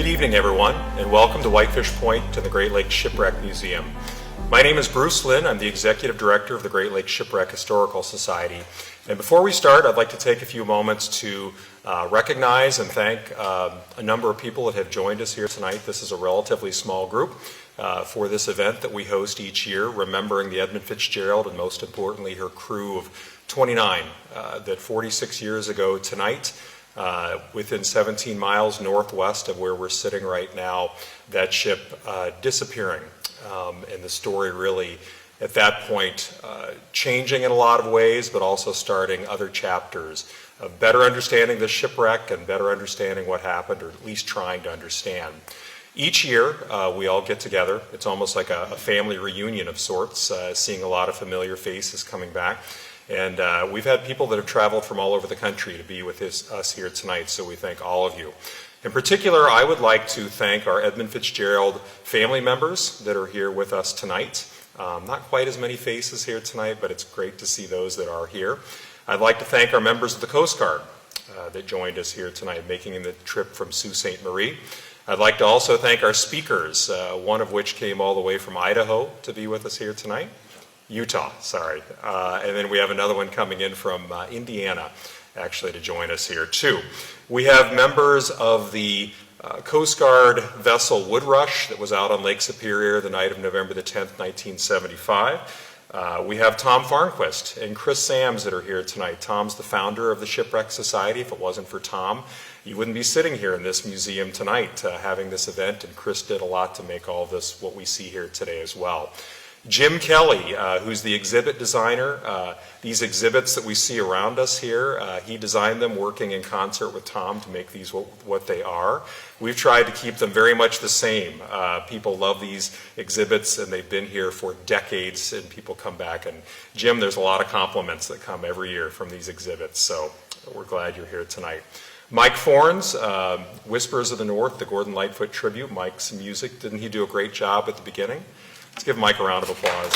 Good evening, everyone, and welcome to Whitefish Point and the Great Lakes Shipwreck Museum. My name is Bruce Lynn. I'm the Executive Director of the Great Lakes Shipwreck Historical Society. And before we start, I'd like to take a few moments to recognize and thank a number of people that have joined us here tonight. This is a relatively small group for this event that we host each year, remembering the Edmund Fitzgerald and most importantly her crew of 29 that 46 years ago tonight, within 17 miles northwest of where we're sitting right now, that ship disappearing. And the story really, at that point, changing in a lot of ways, but also starting other chapters of better understanding the shipwreck and better understanding what happened, or at least trying to understand. Each year, we all get together. It's almost like a family reunion of sorts, seeing a lot of familiar faces coming back. And we've had people that have traveled from all over the country to be with us here tonight, so we thank all of you. In particular, I would like to thank our Edmund Fitzgerald family members that are here with us tonight. Not quite as many faces here tonight, but it's great to see those that are here. I'd like to thank our members of the Coast Guard that joined us here tonight, making the trip from Sault Ste. Marie. I'd like to also thank our speakers, one of which came all the way from Idaho to be with us here tonight. Utah, sorry. And then we have another one coming in from Indiana, actually, to join us here too. We have members of the Coast Guard vessel Woodrush that was out on Lake Superior the night of November the 10th, 1975. We have Tom Farnquist and Chris Sams that are here tonight. Tom's the founder of the Shipwreck Society. If it wasn't for Tom, you wouldn't be sitting here in this museum tonight having this event, and Chris did a lot to make all this what we see here today as well. Jim Kelly, who's the exhibit designer. These exhibits that we see around us here, he designed them working in concert with Tom to make these what they are. We've tried to keep them very much the same. People love these exhibits, and they've been here for decades, and people come back. And Jim, there's a lot of compliments that come every year from these exhibits, so we're glad you're here tonight. Mike Fornes, Whispers of the North, the Gordon Lightfoot tribute. Mike's music, didn't he do a great job at the beginning? Let's give Mike a round of applause.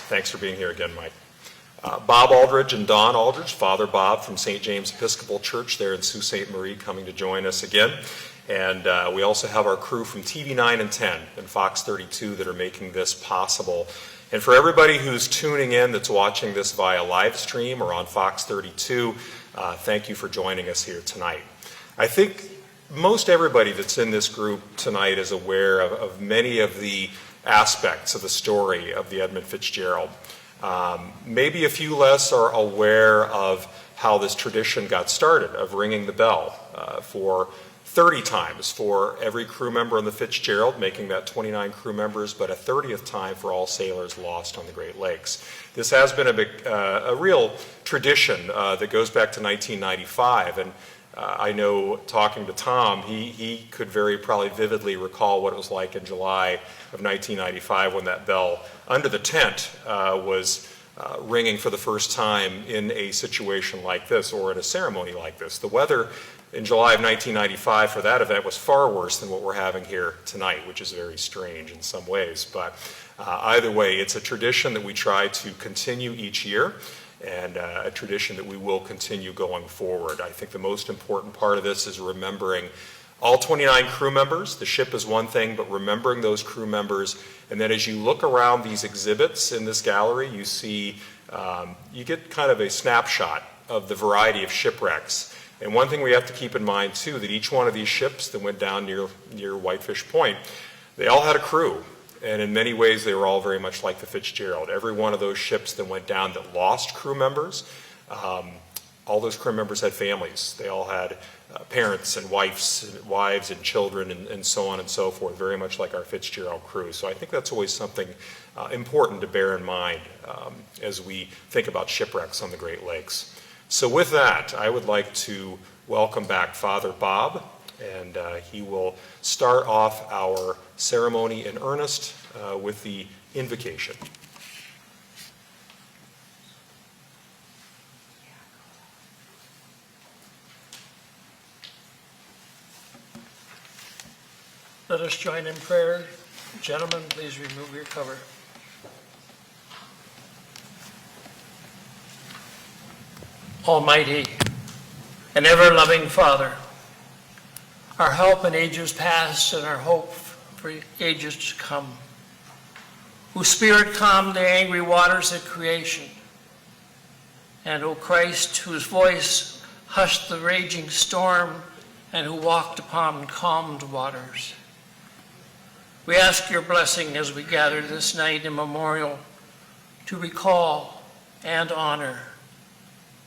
Thanks for being here again, Mike. Bob Aldridge and Don Aldridge, Father Bob from St. James Episcopal Church there in Sault Ste. Marie, coming to join us again. And we also have our crew from TV 9 and 10 and Fox 32 that are making this possible. And for everybody who's tuning in that's watching this via live stream or on Fox 32, thank you for joining us here tonight. I think most everybody that's in this group tonight is aware of many of the aspects of the story of the Edmund Fitzgerald. Maybe a few less are aware of how this tradition got started, of ringing the bell for 30 times for every crew member on the Fitzgerald, making that 29 crew members, but a 30th time for all sailors lost on the Great Lakes. This has been a real tradition that goes back to 1995, and I know, talking to Tom, he could very probably vividly recall what it was like in July of 1995 when that bell under the tent was ringing for the first time in a situation like this or in a ceremony like this. The weather in July of 1995 for that event was far worse than what we're having here tonight, which is very strange in some ways. But either way, it's a tradition that we try to continue each year, and a tradition that we will continue going forward. I think the most important part of this is remembering all 29 crew members. The ship is one thing, but remembering those crew members. And then as you look around these exhibits in this gallery, you see, you get kind of a snapshot of the variety of shipwrecks. And one thing we have to keep in mind too, that each one of these ships that went down near Whitefish Point, they all had a crew. And in many ways, they were all very much like the Fitzgerald. Every one of those ships that went down that lost crew members, all those crew members had families. They all had parents and wives and children and so on and so forth, very much like our Fitzgerald crew. So I think that's always something important to bear in mind as we think about shipwrecks on the Great Lakes. So with that, I would like to welcome back Father Bob, and he will start off our ceremony in earnest with the invocation. Let us join in prayer. Gentlemen, please remove your cover. Almighty and ever-loving Father, our help in ages past and our hope for ages to come, whose Spirit calmed the angry waters of creation, and, O Christ, whose voice hushed the raging storm and who walked upon calmed waters, we ask your blessing as we gather this night in memorial to recall and honor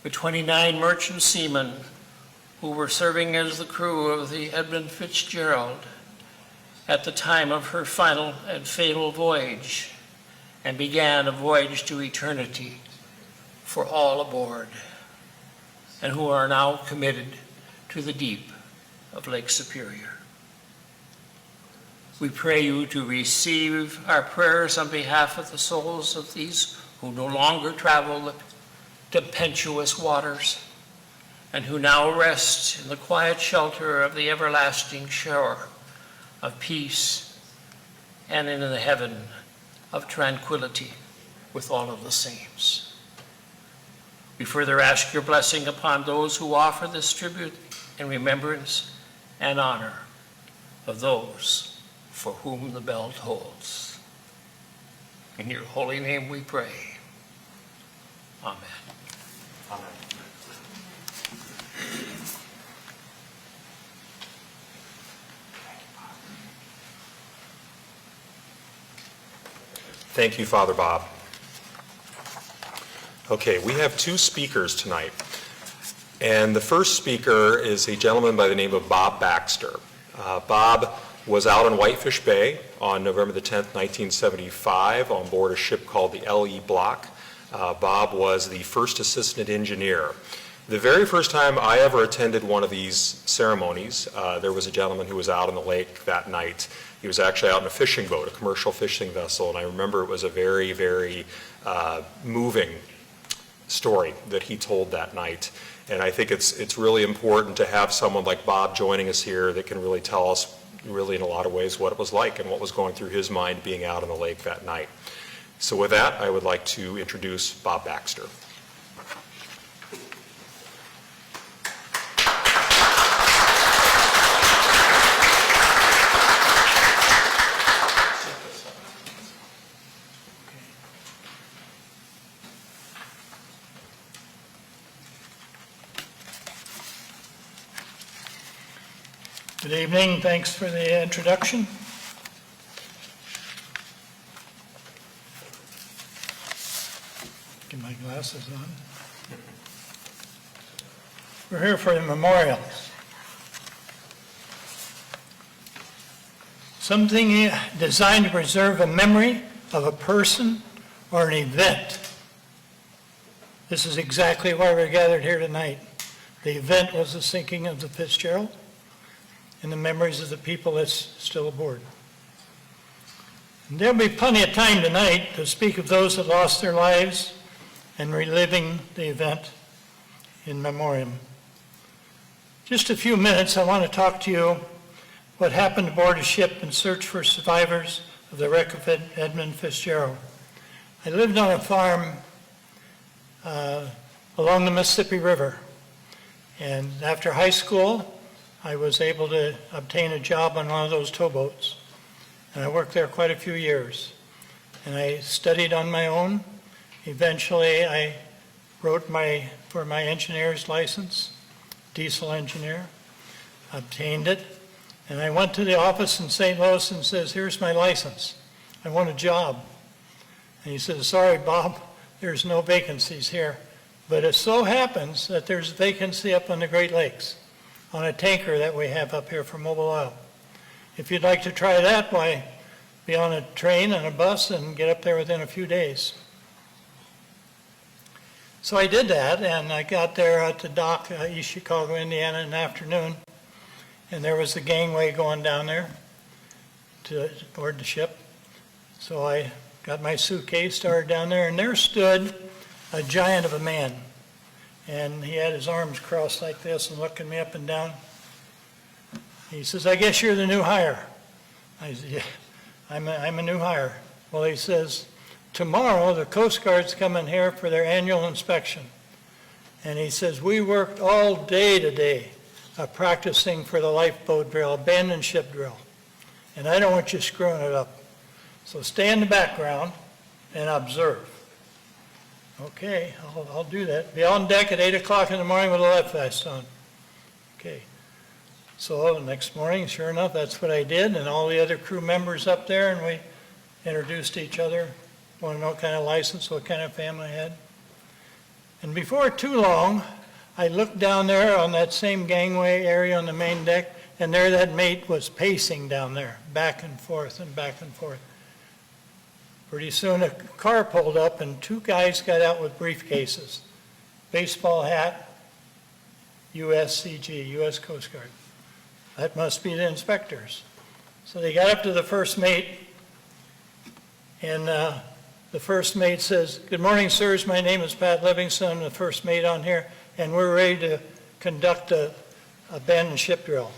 the 29 merchant seamen who were serving as the crew of the Edmund Fitzgerald at the time of her final and fatal voyage, and began a voyage to eternity for all aboard, and who are now committed to the deep of Lake Superior. We pray you to receive our prayers on behalf of the souls of these who no longer travel the tempestuous waters and who now rest in the quiet shelter of the everlasting shore of peace and in the heaven of tranquility with all of the saints. We further ask your blessing upon those who offer this tribute in remembrance and honor of those for whom the bell tolls. In your holy name we pray. Amen. Amen. Thank you, Father Bob. Okay, we have two speakers tonight. And the first speaker is a gentleman by the name of Bob Baxter. Bob was out on Whitefish Bay on November the 10th, 1975 on board a ship called the L.E. Block. Bob was the first assistant engineer. The very first time I ever attended one of these ceremonies, there was a gentleman who was out on the lake that night. He was actually out in a fishing boat, a commercial fishing vessel, and I remember it was a very, very moving story that he told that night. And I think it's really important to have someone like Bob joining us here that can really tell us really in a lot of ways what it was like and what was going through his mind being out on the lake that night. So with that, I would like to introduce Bob Baxter. Good evening. Thanks for the introduction. Get my glasses on. We're here for the memorial. Something designed to preserve a memory of a person or an event. This is exactly why we're gathered here tonight. The event was the sinking of the Fitzgerald and the memories of the people that's still aboard. And there'll be plenty of time tonight to speak of those that lost their lives and reliving the event in memoriam. Just a few minutes, I want to talk to you what happened aboard a ship in search for survivors of the wreck of Edmund Fitzgerald. I lived on a farm along the Mississippi River, and after high school, I was able to obtain a job on one of those towboats. And I worked there quite a few years. And I studied on my own. Eventually, I wrote for my engineer's license, diesel engineer, obtained it. And I went to the office in St. Louis and says, here's my license. I want a job. And he said, sorry, Bob, there's no vacancies here. But it so happens that there's a vacancy up on the Great Lakes, on a tanker that we have up here for Mobile Oil. If you'd like to try that, why, be on a train and a bus and get up there within a few days. So I did that, and I got there at the dock, East Chicago, Indiana, in the afternoon, and there was the gangway going down there to board the ship. So I got my suitcase, started down there, and there stood a giant of a man. And he had his arms crossed like this and looking me up and down. He says, I guess you're the new hire. I said, yeah, I'm a new hire. Well, he says, tomorrow the Coast Guard's coming here for their annual inspection. And he says, we worked all day today practicing for the lifeboat drill, abandon ship drill. And I don't want you screwing it up. So stay in the background and observe. Okay, I'll do that. Be on deck at 8 o'clock in the morning with a life vest on. Okay. So the next morning, sure enough, that's what I did, and all the other crew members up there, and we introduced each other, want to know what kind of license, what kind of family I had. And before too long, I looked down there on that same gangway area on the main deck, and there that mate was pacing down there, back and forth and back and forth. Pretty soon a car pulled up, and two guys got out with briefcases, baseball hat, USCG, U.S. Coast Guard. That must be the inspectors. So they got up to the first mate, and the first mate says, "Good morning, sirs. My name is Pat Livingston. I'm the first mate on here, and we're ready to conduct a abandoned ship drill."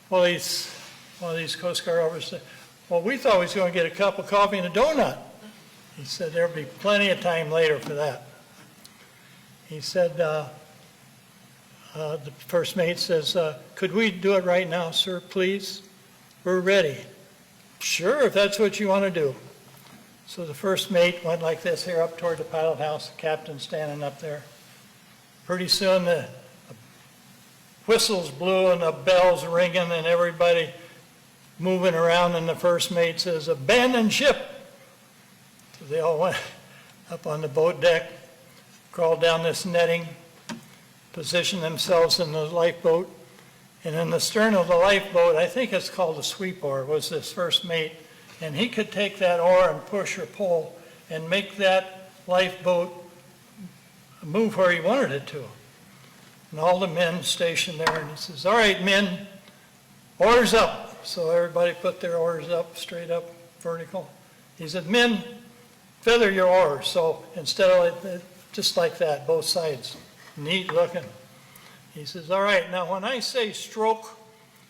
Well, one of these Coast Guard officers said, "Well, we thought we was going to get a cup of coffee and a donut." He said, "There'll be plenty of time later for that." He said, the first mate says, "Could we do it right now, sir, please? We're ready." "Sure, if that's what you want to do." So the first mate went like this here up toward the pilot house, the captain standing up there. Pretty soon the whistles blew and the bells ringing and everybody moving around, and the first mate says, "Abandon ship." So they all went up on the boat deck, crawled down this netting, positioned themselves in the lifeboat, and in the stern of the lifeboat, I think it's called a sweep oar, was this first mate, and he could take that oar and push or pull and make that lifeboat move where he wanted it to. And all the men stationed there, and he says, "All right, men, oars up." So everybody put their oars up, straight up, vertical. He said, "Men, feather your oars." So instead of just like that, both sides. Neat looking. He says, "All right, now when I say stroke,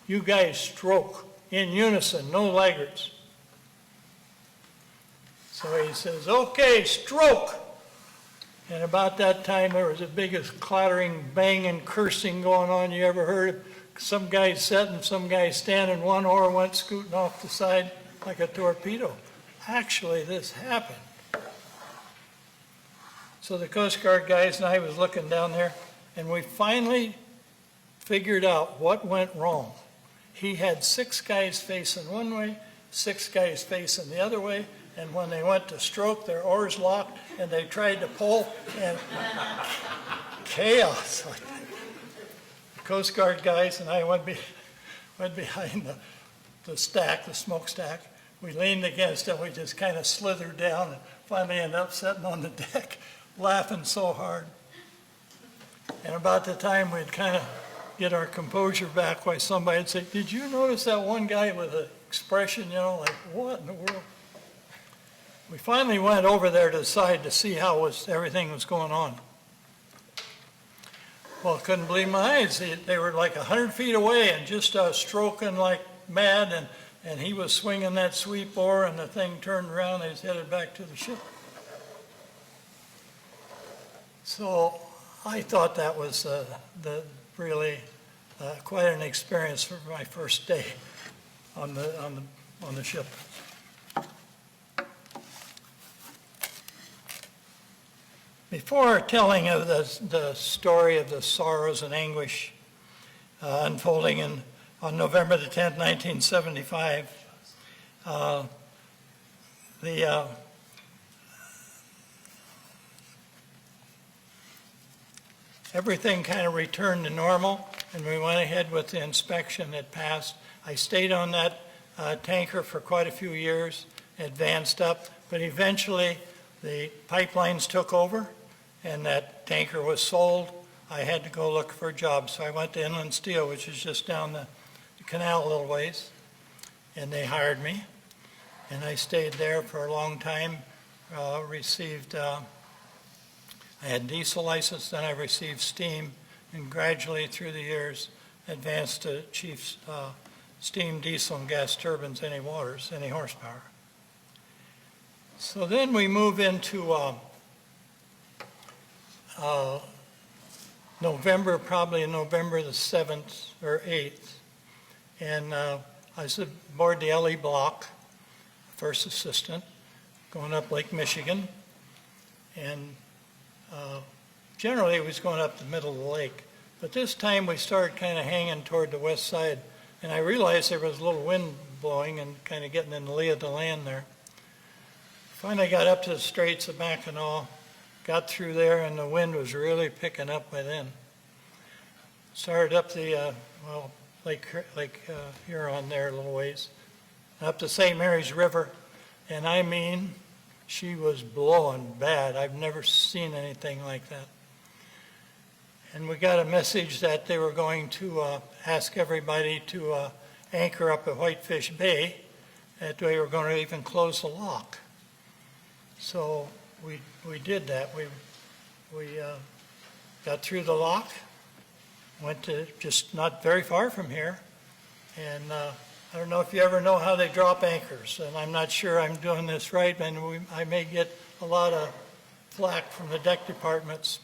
you guys stroke in unison, no laggards." So he says, "Okay, stroke." And about that time, there was the biggest clattering, banging, cursing going on you ever heard. Some guy sitting, some guy standing, one oar went scooting off the side like a torpedo. Actually, this happened. So the Coast Guard guys and I was looking down there, and we finally figured out what went wrong. He had 6 guys facing one way, 6 guys facing the other way, and when they went to stroke, their oars locked, and they tried to pull, and chaos. The Coast Guard guys and I went behind the stack, the smokestack. We leaned against it, we just kind of slithered down, and finally ended up sitting on the deck, laughing so hard. And about the time we'd kind of get our composure back, why somebody would say, "Did you notice that one guy with an expression, like, what in the world?" We finally went over there to the side to see how everything was going on. Well, I couldn't believe my eyes. They were like 100 feet away and just stroking like mad, and he was swinging that sweep oar, and the thing turned around and he was headed back to the ship. So I thought that was really quite an experience for my first day on the ship. Before telling of the story of the sorrows and anguish unfolding on November the 10th, 1975, everything kind of returned to normal, and we went ahead with the inspection that passed. I stayed on that tanker for quite a few years, advanced up, but eventually the pipelines took over, and that tanker was sold. I had to go look for a job, so I went to Inland Steel, which is just down the canal a little ways, and they hired me, and I stayed there for a long time, received I had diesel license, then I received steam, and gradually through the years advanced to chief steam, diesel, and gas turbines, any waters, any horsepower. So then we move into probably November the 7th or 8th. And I was aboard the LE block, first assistant, going up Lake Michigan. And generally it was going up the middle of the lake. But this time we started kind of hanging toward the west side. And I realized there was a little wind blowing and kind of getting in the lee of the land there. Finally got up to the Straits of Mackinac, got through there, and the wind was really picking up by then. Started up the, Lake Huron there a little ways, up to St. Mary's River, and I mean, she was blowing bad. I've never seen anything like that. And we got a message that they were going to ask everybody to anchor up at Whitefish Bay, that they were going to even close the lock. So we did that. We got through the lock, went to just not very far from here, and I don't know if you ever know how they drop anchors, and I'm not sure I'm doing this right, and I may get a lot of flack from the deck departments,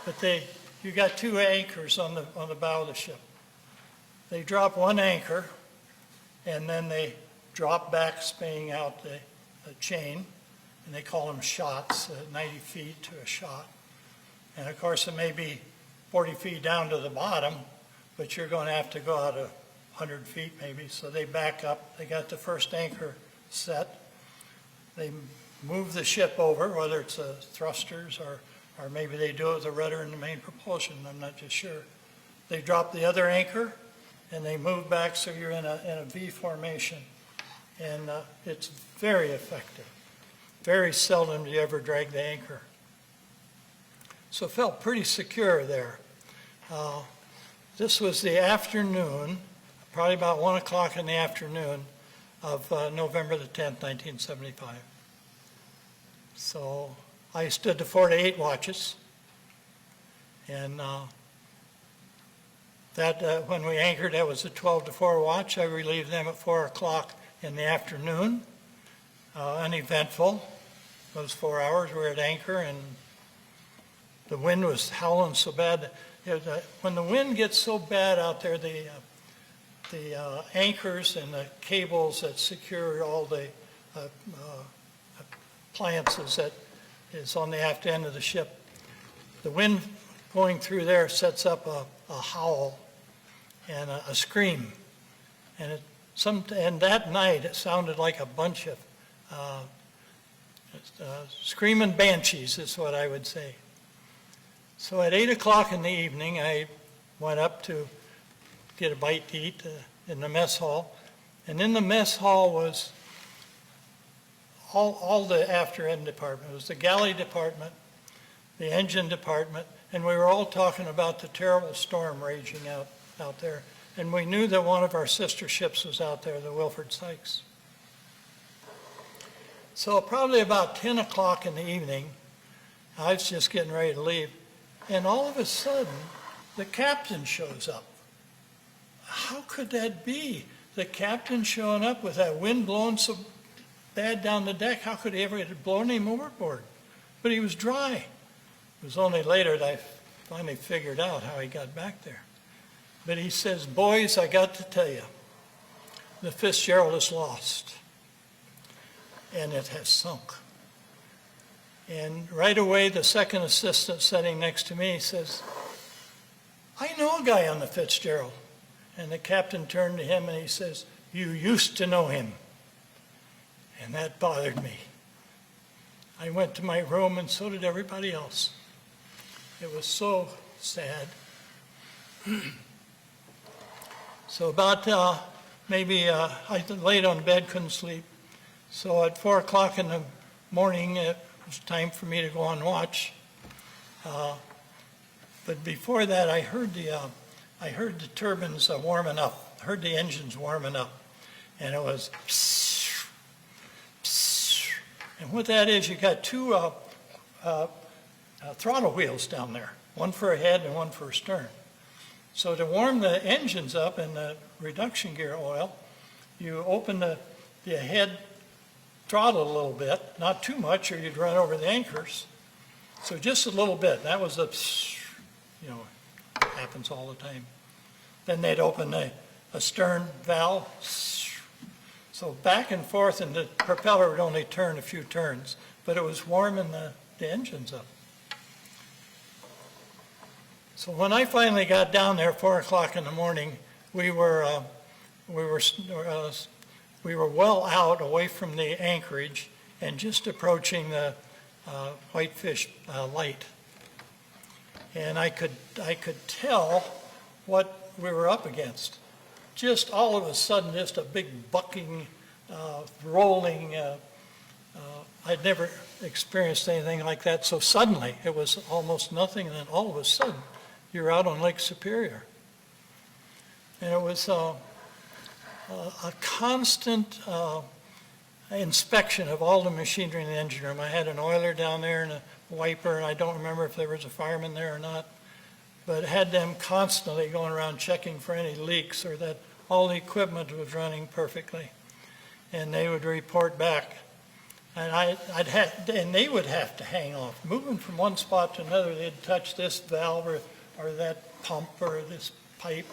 but you got two anchors on the bow of the ship. They drop one anchor, and then they drop back, spaying out the chain, and they call them shots, 90 feet to a shot. And of course, it may be 40 feet down to the bottom, but you're going to have to go out 100 feet maybe. So they back up. They got the first anchor set. They move the ship over, whether it's thrusters or maybe they do it with a rudder and the main propulsion. I'm not just sure. They drop the other anchor and they move back so you're in a V formation. And it's very effective. Very seldom do you ever drag the anchor. So it felt pretty secure there. This was the afternoon, probably about 1 o'clock in the afternoon of November the 10th, 1975. So I stood the 4 to 8 watches, and when we anchored, that was a 12 to 4 watch. I relieved them at 4 o'clock in the afternoon. Uneventful. Those 4 hours we were at anchor, and the wind was howling so bad. When the wind gets so bad out there, the anchors and the cables that secure all the appliances that is on the aft end of the ship, the wind going through there sets up a howl and a scream. And that night it sounded like a bunch of screaming banshees is what I would say. So at 8 o'clock in the evening, I went up to get a bite to eat in the mess hall. And in the mess hall was all the after end department. It was the galley department, the engine department, and we were all talking about the terrible storm raging out there. And we knew that one of our sister ships was out there, the Wilfred Sykes. So probably about 10 o'clock in the evening, I was just getting ready to leave, and all of a sudden, the captain shows up. How could that be? The captain showing up with that wind blowing so bad down the deck, how could he ever have blown him overboard? But he was dry. It was only later that I finally figured out how he got back there. But he says, "Boys, I got to tell you, the Fitzgerald is lost. And it has sunk." And right away, the second assistant sitting next to me says, "I know a guy on the Fitzgerald." And the captain turned to him and he says, "You used to know him." And that bothered me. I went to my room, and so did everybody else. It was so sad. So about maybe I laid on bed, couldn't sleep. So at 4 o'clock in the morning, it was time for me to go on watch. But before that, I heard the turbines warming up. I heard the engines warming up, and it was psst, psst. And what that is, you got two throttle wheels down there, one for a head and one for a stern. So to warm the engines up in the reduction gear oil, you open the head throttle a little bit, not too much or you'd run over the anchors. So just a little bit. That was the, Happens all the time. Then they'd open a stern valve. So back and forth, and the propeller would only turn a few turns, but it was warming the engines up. So when I finally got down there, 4 o'clock in the morning, we were well out away from the anchorage and just approaching the Whitefish light. And I could tell what we were up against. Just all of a sudden, just a big bucking, rolling. I'd never experienced anything like that so suddenly. It was almost nothing, and then all of a sudden, you're out on Lake Superior. And it was a constant inspection of all the machinery in the engine room. I had an oiler down there and a wiper, and I don't remember if there was a fireman there or not, but had them constantly going around checking for any leaks or that all the equipment was running perfectly. And they would report back. And and they would have to hang off. Moving from one spot to another, they'd touch this valve or that pump or this pipe.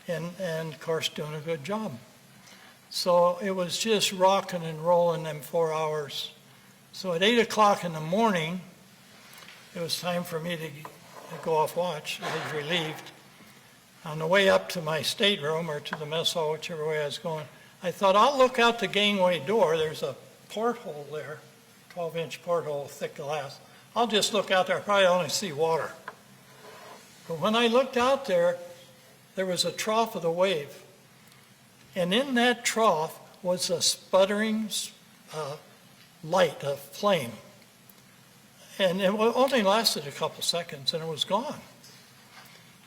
And of course, doing a good job. So it was just rocking and rolling them 4 hours. So at 8 o'clock in the morning, it was time for me to go off watch. I was relieved. On the way up to my stateroom or to the mess hall, whichever way I was going, I thought, I'll look out the gangway door. There's a porthole there, 12-inch porthole, thick glass. I'll just look out there. I probably only see water. But when I looked out there, there was a trough of the wave. And in that trough was a sputtering light, a flame. And it only lasted a couple seconds, and it was gone.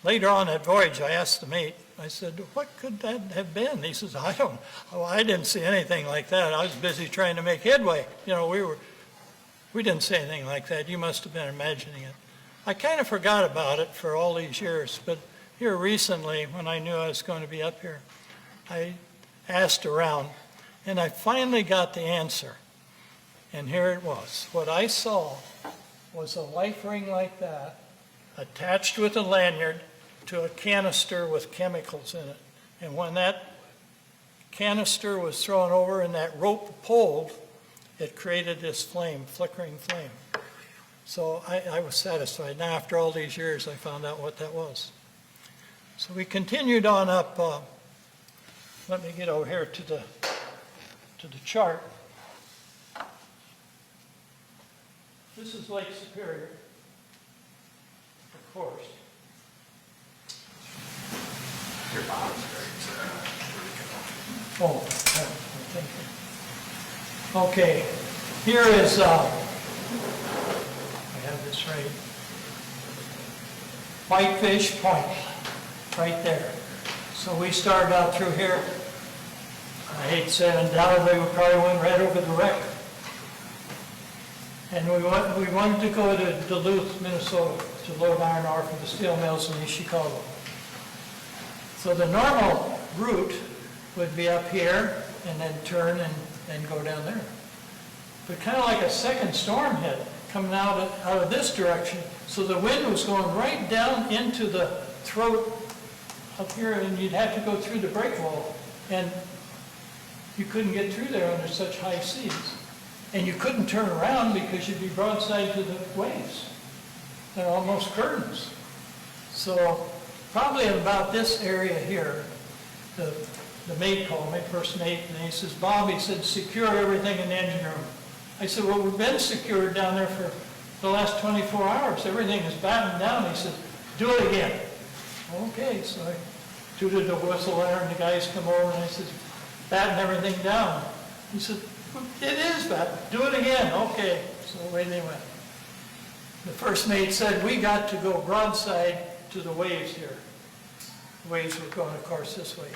Later on that voyage, I asked the mate, I said, what could that have been? He says, I didn't see anything like that. I was busy trying to make headway. You know, we didn't see anything like that. You must have been imagining it. I kind of forgot about it for all these years, but here recently, when I knew I was going to be up here, I asked around, and I finally got the answer. And here it was. What I saw was a life ring like that, attached with a lanyard to a canister with chemicals in it. And when that canister was thrown over and that rope pulled, it created this flame, flickering flame. So I was satisfied. Now, after all these years, I found out what that was. So we continued on up. Let me get over here to the chart. This is Lake Superior, of course. Your bottom's great. Oh, thank you. Okay, here is, I have this right, Whitefish Point, right there. So we started out through here. I hate saying undoubtedly we probably went right over the wreck. And we wanted to go to Duluth, Minnesota, to load iron ore for the steel mills in East Chicago. So the normal route would be up here and then turn and go down there. But kind of like a second storm hit coming out of this direction. So the wind was going right down into the throat up here, and you'd have to go through the break wall. And you couldn't get through there under such high seas. And you couldn't turn around because you'd be broadside to the waves. They're almost curtains. So probably about this area here, the mate called me, first mate, and he says, Bob, he said, secure everything in the engine room. I said, well, we've been secured down there for the last 24 hours. Everything is battened down. He said, do it again. Okay, so I tooted the whistle there, and the guys come over, and I said, batten everything down. He said, it is battened. Do it again. Okay, so away they went. The first mate said, we got to go broadside to the waves here. The waves were going, of course, this way.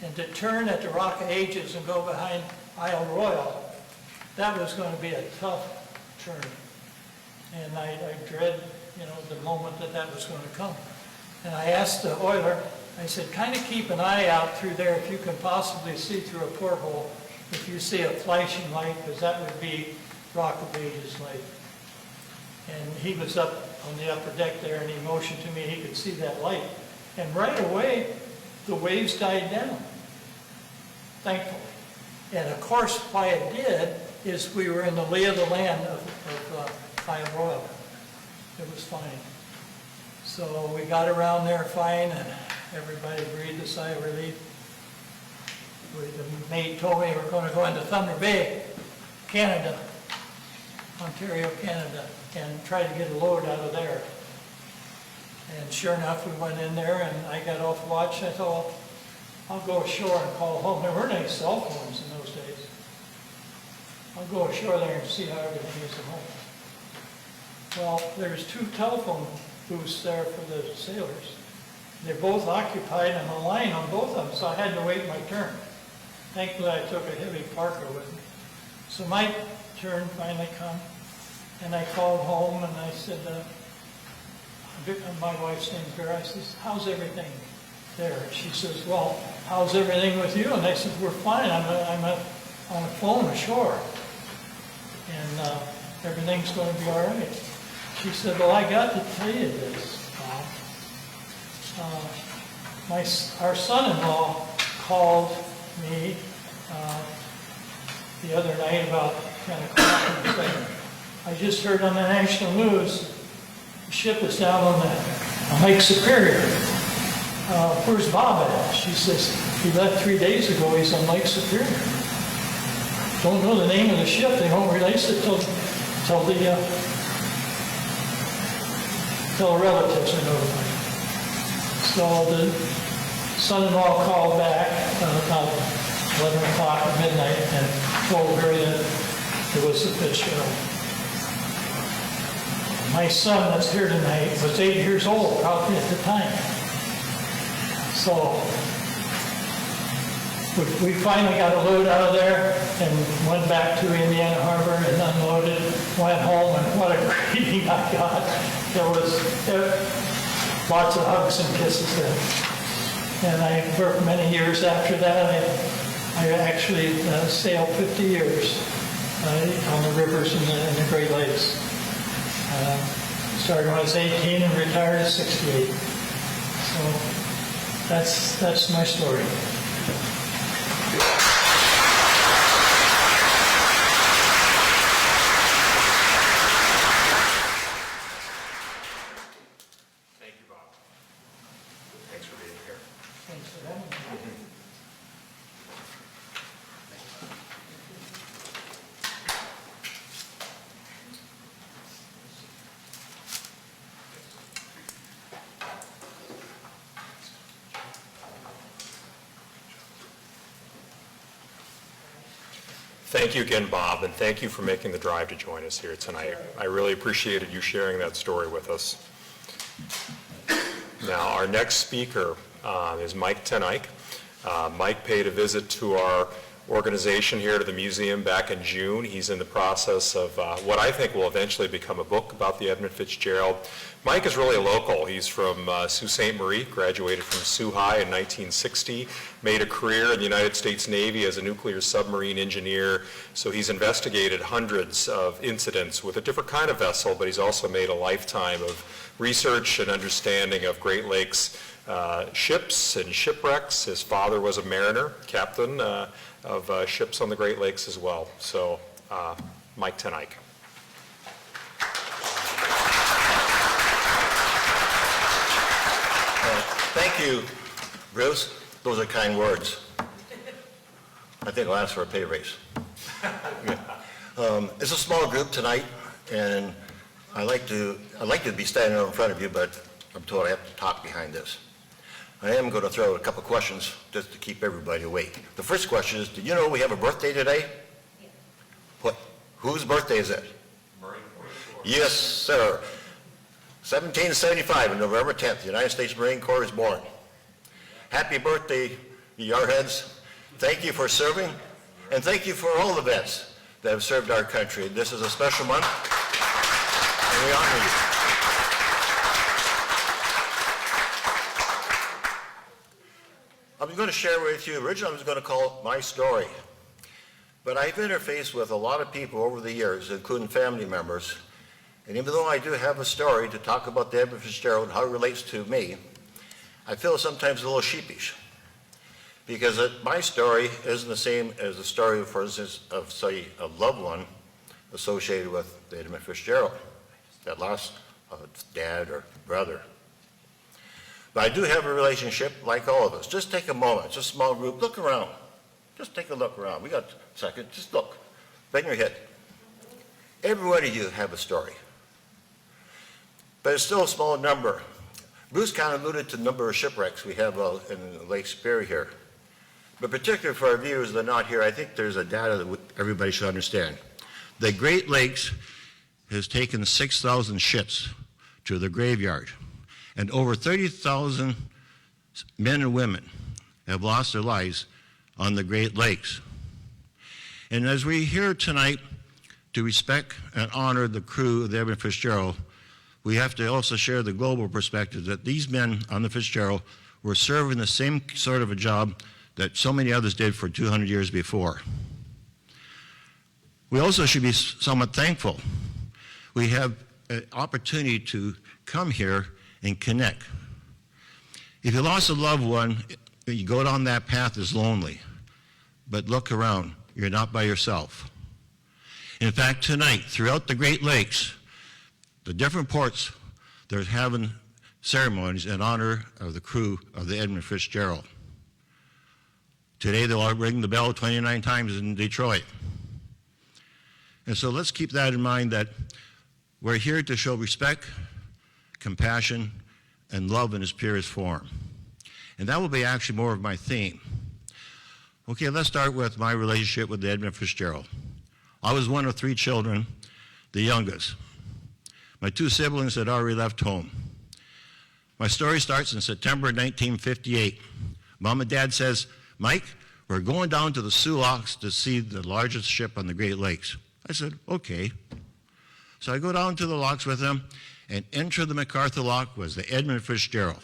And to turn at the Rock of Ages and go behind Isle Royal, that was going to be a tough turn. And I dread, the moment that was going to come. And I asked the oiler, I said, kind of keep an eye out through there if you can possibly see through a porthole, if you see a flashing light, because that would be Rock of Ages light. And he was up on the upper deck there, and he motioned to me he could see that light. And right away, the waves died down, thankfully. And of course, why it did is we were in the lay of the land of Isle Royal. It was fine. So we got around there fine, and everybody breathed a sigh of relief. The maid told me we were going to go into Thunder Bay, Canada, Ontario, Canada, and try to get a load out of there. And sure enough, we went in there, and I got off watch. I thought, I'll go ashore and call home. There weren't any cell phones in those days. I'll go ashore there and see how everything is at home. Well, there's 2 telephone booths there for the sailors. They're both occupied and a line on both of them, so I had to wait my turn. Thankfully, I took a heavy parka with me. So my turn finally come, and I called home and I said, my wife's name's Vera. I says, how's everything there? She says, well, how's everything with you? And I said, we're fine. I'm on a phone ashore, and everything's going to be all right. She said, well, I got to tell you this, Bob. Our son-in-law called me the other night about 10 o'clock and said, I just heard on the national news, the ship is down on Lake Superior. Where's Bob at? She says, he left 3 days ago, he's on Lake Superior. Don't know the name of the ship, they don't release it till the relatives are notified. So the son-in-law called back about 11 o'clock at midnight and told her that it was the Fitzgerald. My son that's here tonight was 8 years old probably at the time. So we finally got a load out of there and went back to Indiana Harbor and unloaded, went home, and what a greeting I got. There was lots of hugs and kisses there. And I worked many years after that. I actually sailed 50 years on the rivers in the Great Lakes. Started when I was 18 and retired at 68. So that's my story. Thank you, Bob. Thanks for being here. Thanks for having me. Thank you again, Bob, and thank you for making the drive to join us here tonight. I really appreciated you sharing that story with us. Now, our next speaker is Mike Tnike. Mike paid a visit to our organization here to the museum back in June. He's in the process of what I think will eventually become a book about the Edmund Fitzgerald. Mike is really a local. He's from Sault Ste. Marie, graduated from Sault High in 1960, made a career in the United States Navy as a nuclear submarine engineer. So he's investigated hundreds of incidents with a different kind of vessel, but he's also made a lifetime of research and understanding of Great Lakes ships and shipwrecks. His father was a mariner, captain of ships on the Great Lakes as well. So Mike Tnike. Thank you, Bruce. Those are kind words. I think I'll ask for a pay raise. It's a small group tonight, and I'd like to be standing in front of you, but I'm told I have to talk behind this. I am going to throw out a couple questions just to keep everybody awake. The first question is, did you know we have a birthday today? Yeah. What? Whose birthday is it? Marine Corps. Yes, sir. 1775, on November 10th, the United States Marine Corps is born. Happy birthday, you Yarheads. Thank you for serving, and thank you for all the vets that have served our country. This is a special month, and we honor you. I'm going to share with you, originally I was going to call it my story, but I've interfaced with a lot of people over the years, including family members, And even though I do have a story to talk about the Edmund Fitzgerald and how it relates to me, I feel sometimes a little sheepish. Because my story isn't the same as the story, for instance, of, say, a loved one associated with the Edmund Fitzgerald that lost a dad or brother. But I do have a relationship like all of us. Just take a moment, just a small group, look around. Just take a look around. We got a second, just look. Bend your head. Every one of you have a story. But it's still a small number. Bruce kind of alluded to the number of shipwrecks we have in Lake Superior here. But particularly for our viewers that are not here, I think there's a data that everybody should understand. The Great Lakes has taken 6,000 ships to the graveyard, and over 30,000 men and women have lost their lives on the Great Lakes. And as we're here tonight to respect and honor the crew of the Edmund Fitzgerald, we have to also share the global perspective that these men on the Fitzgerald were serving the same sort of a job that so many others did for 200 years before. We also should be somewhat thankful. We have an opportunity to come here and connect. If you lost a loved one, you go down that path is lonely. But look around, you're not by yourself. In fact, tonight, throughout the Great Lakes, the different ports, they're having ceremonies in honor of the crew of the Edmund Fitzgerald. Today, they'll ring the bell 29 times in Detroit. And so let's keep that in mind, that we're here to show respect, compassion, and love in its purest form. And that will be actually more of my theme. Okay, let's start with my relationship with Edmund Fitzgerald. I was one of 3 children, the youngest. My 2 siblings had already left home. My story starts in September 1958. Mom and Dad says, "Mike, we're going down to the Sioux Locks to see the largest ship on the Great Lakes." I said, "Okay." So I go down to the locks with them, and enter the MacArthur lock was the Edmund Fitzgerald.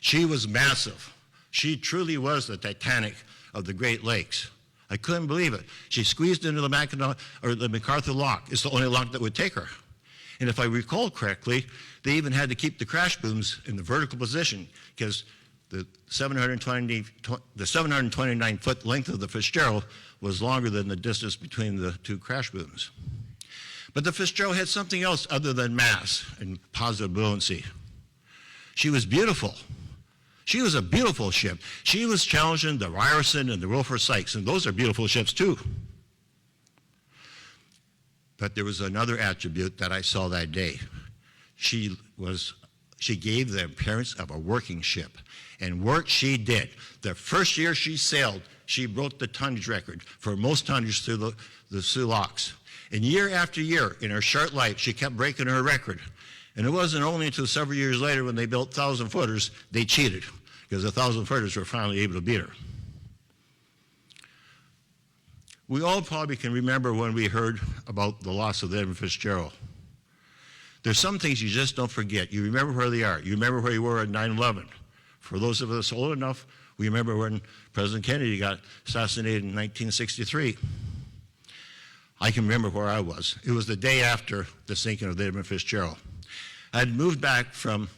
She was massive. She truly was the Titanic of the Great Lakes. I couldn't believe it. She squeezed into the MacArthur lock. It's the only lock that would take her. And if I recall correctly, they even had to keep the crash booms in the vertical position because the 729-foot length of the Fitzgerald was longer than the distance between the 2 crash booms. But the Fitzgerald had something else other than mass and positive buoyancy. She was beautiful. She was a beautiful ship. She was challenging the Ryerson and the Wilford Sykes, and those are beautiful ships too. But there was another attribute that I saw that day. She gave the appearance of a working ship, and work she did. The first year she sailed, she broke the tonnage record for most tonnage through the Sioux Locks. And year after year, in her short life, she kept breaking her record. And it wasn't only until several years later when they built 1,000-footers, they cheated, because the 1,000-footers were finally able to beat her. We all probably can remember when we heard about the loss of the Edmund Fitzgerald. There's some things you just don't forget. You remember where they are. You remember where you were at 9/11. For those of us old enough, we remember when President Kennedy got assassinated in 1963. I can remember where I was. It was the day after the sinking of the Edmund Fitzgerald. I had moved back from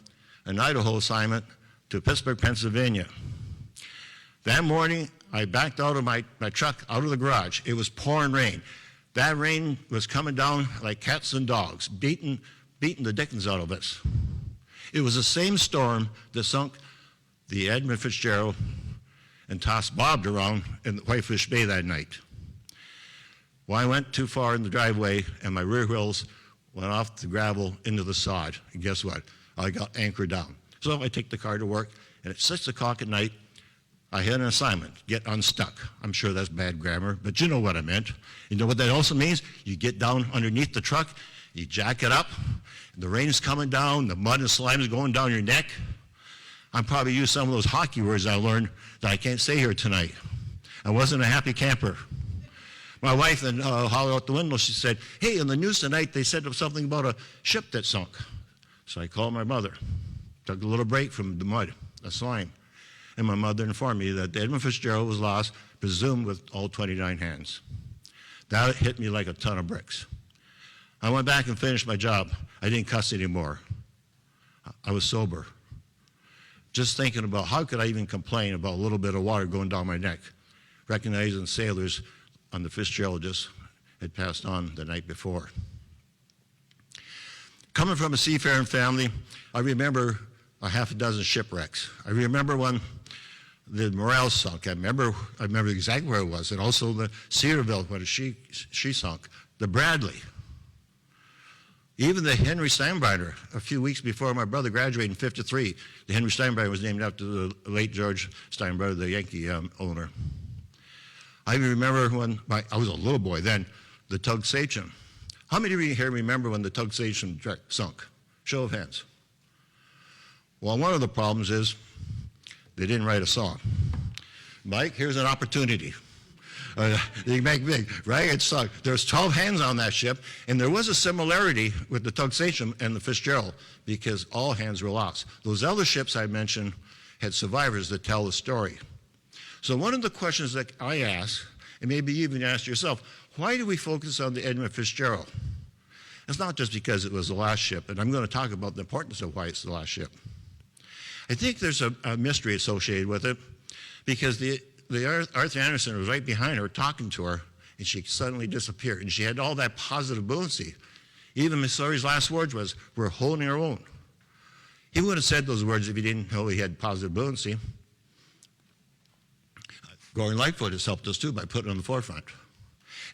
an Idaho assignment to Pittsburgh, Pennsylvania. That morning, I backed out of my truck, out of the garage. It was pouring rain. That rain was coming down like cats and dogs, beating the dickens out of us. It was the same storm that sunk the Edmund Fitzgerald and tossed Bob around in the Whitefish Bay that night. Well, I went too far in the driveway, and my rear wheels went off the gravel into the sod. And guess what? I got anchored down. So I take the car to work, and at 6 o'clock at night, I had an assignment, get unstuck. I'm sure that's bad grammar, but you know what I meant. You know what that also means? You get down underneath the truck, you jack it up, the rain is coming down, the mud and slime is going down your neck. I'm probably used some of those hockey words I learned that I can't say here tonight. I wasn't a happy camper. My wife then hollered out the window. She said, "Hey, in the news tonight, they said something about a ship that sunk." So I called my mother, took a little break from the mud, the slime, and my mother informed me that the Edmund Fitzgerald was lost, presumed with all 29 hands. That hit me like a ton of bricks. I went back and finished my job. I didn't cuss anymore. I was sober. Just thinking about how could I even complain about a little bit of water going down my neck, recognizing sailors on the Fitzgerald just had passed on the night before. Coming from a seafaring family, I remember a half a dozen shipwrecks. I remember when the Morale sunk. I remember exactly where it was, and also the Cedarville when she sunk. The Bradley. Even the Henry Steinbrenner, a few weeks before my brother graduated in '53, the Henry Steinbrenner was named after the late George Steinbrenner, the Yankee owner. I even remember when I was a little boy then, the Tug Sachem. How many of you here remember when the Tug Sachem sunk? Show of hands. Well, one of the problems is they didn't write a song. Mike, here's an opportunity. You make big, right? It sunk. There's 12 hands on that ship, and there was a similarity with the Tug Sachem and the Fitzgerald because all hands were lost. Those other ships I mentioned had survivors that tell the story. So one of the questions that I ask, and maybe you even ask yourself, why do we focus on the Edmund Fitzgerald? It's not just because it was the last ship, and I'm going to talk about the importance of why it's the last ship. I think there's a mystery associated with it because the Arthur Anderson was right behind her talking to her, and she suddenly disappeared. And she had all that positive buoyancy. Even Miss Sawyer last words was, "We're holding our own." He wouldn't have said those words if he didn't know he had positive buoyancy. Going Lightfoot has helped us too by putting it on the forefront.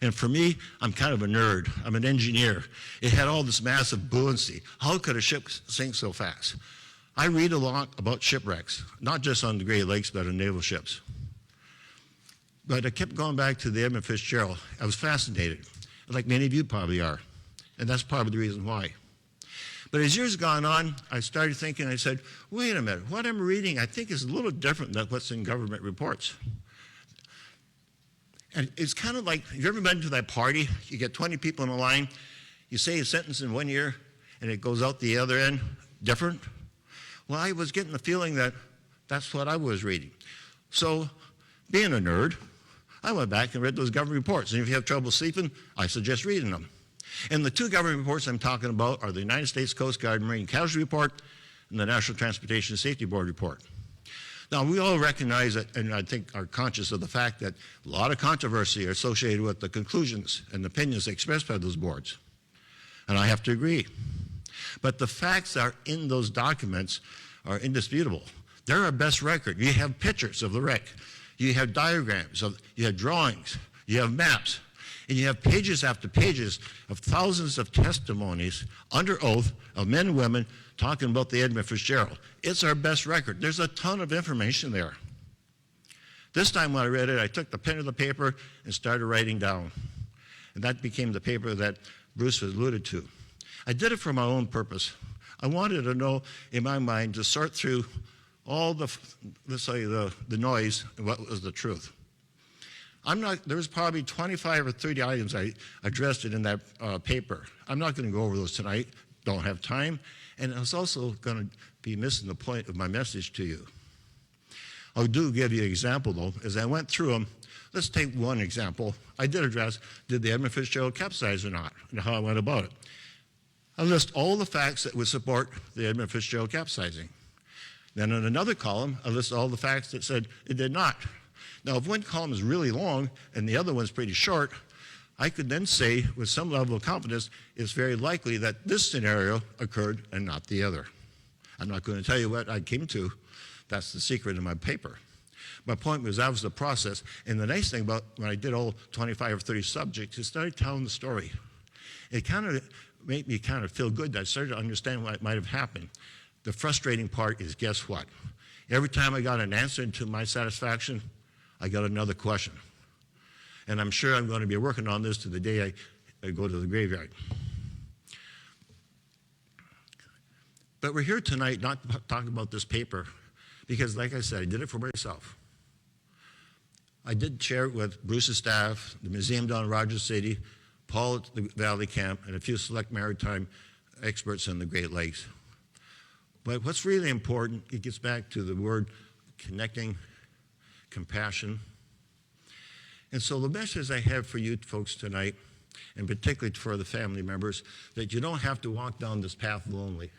And for me, I'm kind of a nerd. I'm an engineer. It had all this massive buoyancy. How could a ship sink so fast? I read a lot about shipwrecks, not just on the Great Lakes, but on naval ships. But I kept going back to the Edmund Fitzgerald. I was fascinated, like many of you probably are. And that's probably the reason why. But as years gone on, I started thinking, I said, wait a minute, what I'm reading I think is a little different than what's in government reports. And it's kind of like, have you ever been to that party? You get 20 people in a line, you say a sentence in one ear, and it goes out the other end different? Well, I was getting the feeling that that's what I was reading. So, being a nerd, I went back and read those government reports. And if you have trouble sleeping, I suggest reading them. And the two government reports I'm talking about are the United States Coast Guard Marine Casualty Report and the National Transportation Safety Board Report. Now, we all recognize it, and I think are conscious of the fact that a lot of controversy are associated with the conclusions and opinions expressed by those boards. And I have to agree. But the facts that are in those documents are indisputable. They're our best record. You have pictures of the wreck. You have diagrams. You have drawings. You have maps. And you have pages after pages of thousands of testimonies under oath of men and women talking about the Edmund Fitzgerald. It's our best record. There's a ton of information there. This time when I read it, I took the pen and the paper and started writing down. And that became the paper that Bruce was alluded to. I did it for my own purpose. I wanted to know, in my mind, to sort through all the noise and what was the truth. There was probably 25 or 30 items I addressed in that paper. I'm not going to go over those tonight, don't have time, and I was also going to be missing the point of my message to you. I do give you an example, though. As I went through them, let's take one example. I did address, did the Edmund Fitzgerald capsize or not, and how I went about it. I list all the facts that would support the Edmund Fitzgerald capsizing. Then in another column, I list all the facts that said it did not. Now, if one column is really long and the other one's pretty short, I could then say with some level of confidence, it's very likely that this scenario occurred and not the other. I'm not going to tell you what I came to. That's the secret in my paper. My point was that was the process. And the nice thing about when I did all 25 or 30 subjects is started telling the story. It kind of made me kind of feel good that I started to understand what might have happened. The frustrating part is, guess what? Every time I got an answer to my satisfaction, I got another question. And I'm sure I'm going to be working on this to the day I go to the graveyard. But we're here tonight not talking about this paper because, like I said, I did it for myself. I did share it with Bruce's staff, the museum down in Rogers City, Paul at the Valley Camp, and a few select maritime experts in the Great Lakes. But what's really important, it gets back to the word connecting, compassion. And so the message I have for you folks tonight, and particularly for the family members, that you don't have to walk down this path lonely.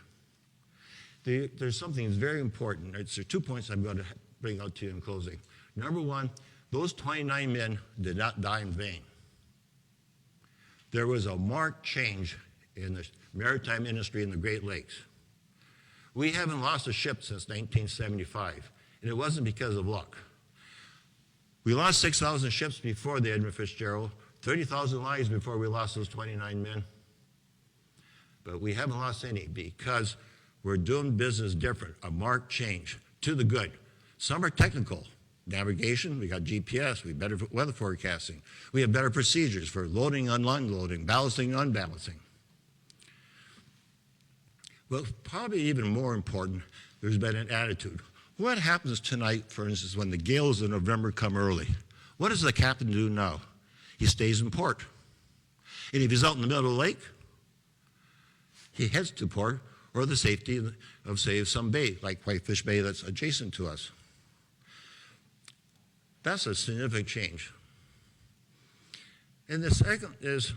There's something that's very important. There are 2 points I'm going to bring out to you in closing. Number one, those 29 men did not die in vain. There was a marked change in the maritime industry in the Great Lakes. We haven't lost a ship since 1975, and it wasn't because of luck. We lost 6,000 ships before the Edmund Fitzgerald, 30,000 lives before we lost those 29 men. But we haven't lost any because we're doing business different, a marked change to the good. Some are technical. Navigation, we got GPS, we have better weather forecasting. We have better procedures for loading and unloading, ballasting and unbalancing. Well, probably even more important, there's been an attitude. What happens tonight, for instance, when the gales in November come early? What does the captain do now? He stays in port. And if he's out in the middle of the lake, he heads to port or the safety of, say, some bay, like Whitefish Bay that's adjacent to us. That's a significant change. And the second is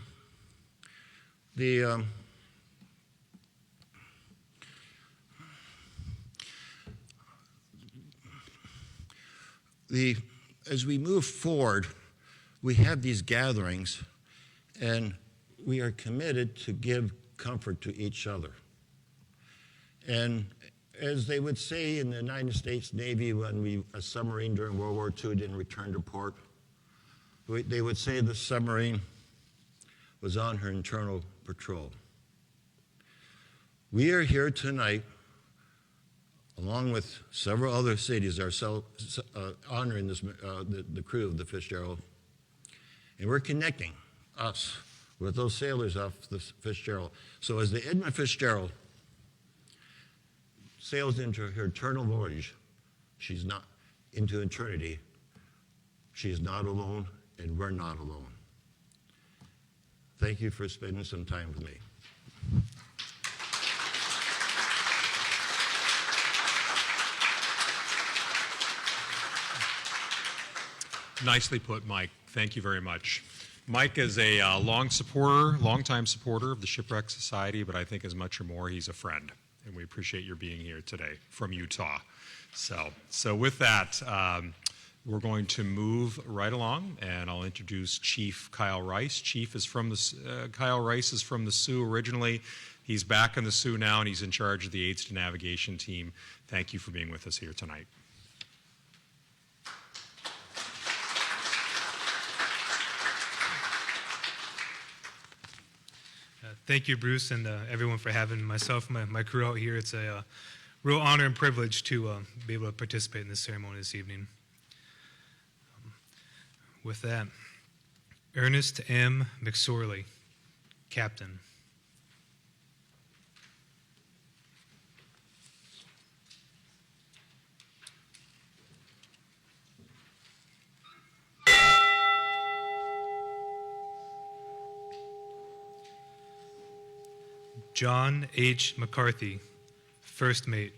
as we move forward, we have these gatherings, and we are committed to give comfort to each other. And as they would say in the United States Navy when a submarine during World War II didn't return to port, they would say the submarine was on her internal patrol. We are here tonight, along with several other cities, honoring the crew of the Fitzgerald, and we're connecting us with those sailors off the Fitzgerald. So as the Edmund Fitzgerald sails into her eternal voyage, she's not into eternity. She's not alone, and we're not alone. Thank you for spending some time with me. Nicely put, Mike. Thank you very much. Mike is a longtime supporter of the Shipwreck Society, but I think as much or more, he's a friend. And we appreciate your being here today from Utah. So with that, we're going to move right along, and I'll introduce Chief Kyle Rice. Kyle Rice is from the Sioux originally. He's back in the Sioux now, and he's in charge of the Aids to Navigation team. Thank you for being with us here tonight. Thank you, Bruce, and everyone for having myself and my crew out here. It's a real honor and privilege to be able to participate in this ceremony this evening. With that, Ernest M. McSorley, Captain. John H. McCarthy, First Mate.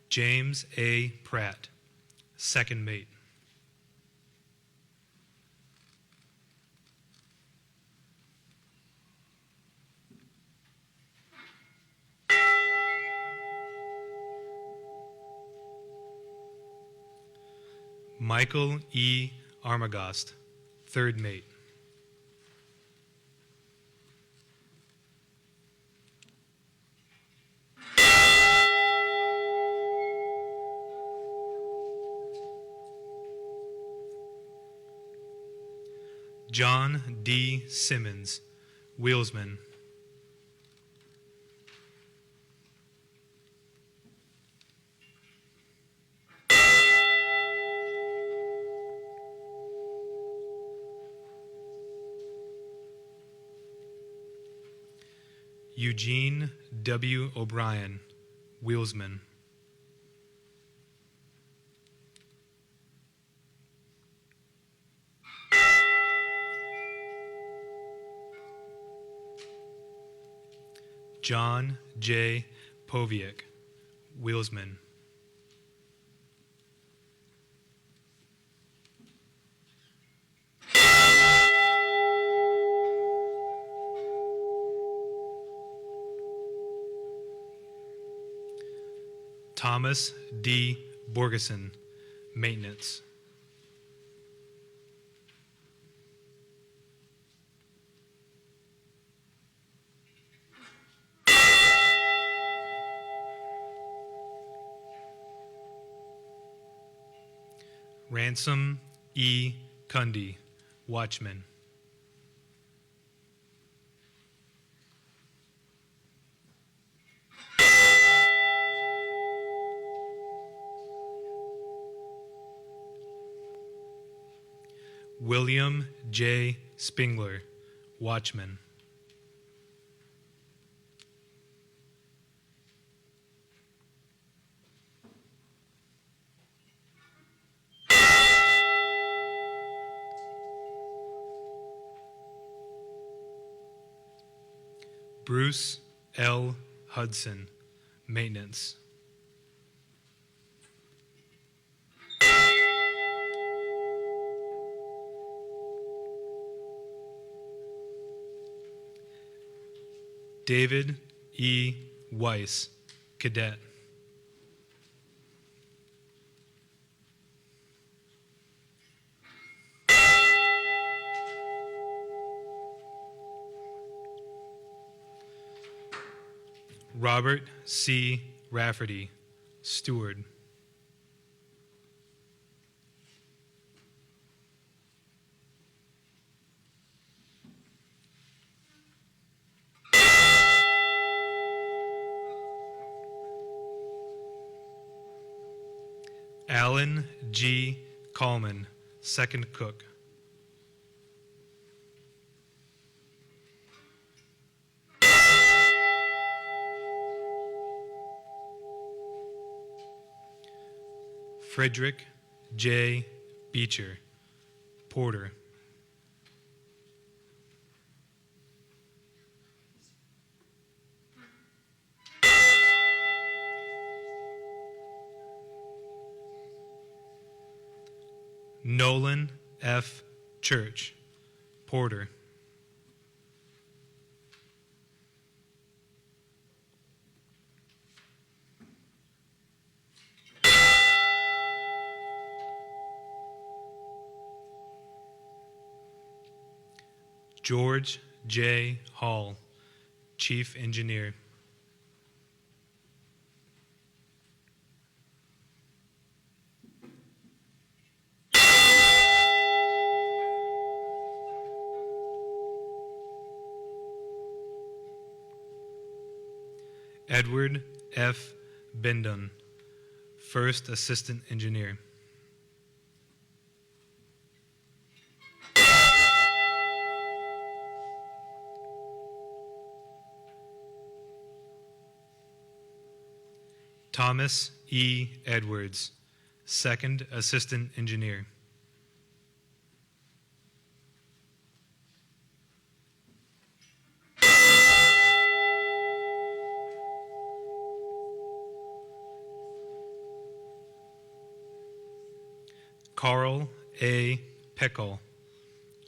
James A. Pratt, Second Mate. Michael E. Armagost, Third Mate. John D. Simmons, Wheelsman. Eugene W. O'Brien, Wheelsman. John J. Poviak, wheelsman. Thomas D. Borgeson, maintenance. Ransom E. Cundy, watchman. William J. Spingler, watchman. Bruce L. Hudson, maintenance. David E. Weiss, cadet. Robert C. Rafferty, steward. Alan G. Coleman, second cook. Frederick J. Beecher, porter. Nolan F. Church, porter. George J. Hall, chief engineer. Edward F. Bendon, first assistant engineer. Thomas E. Edwards, second assistant engineer. Carl A. Pickle,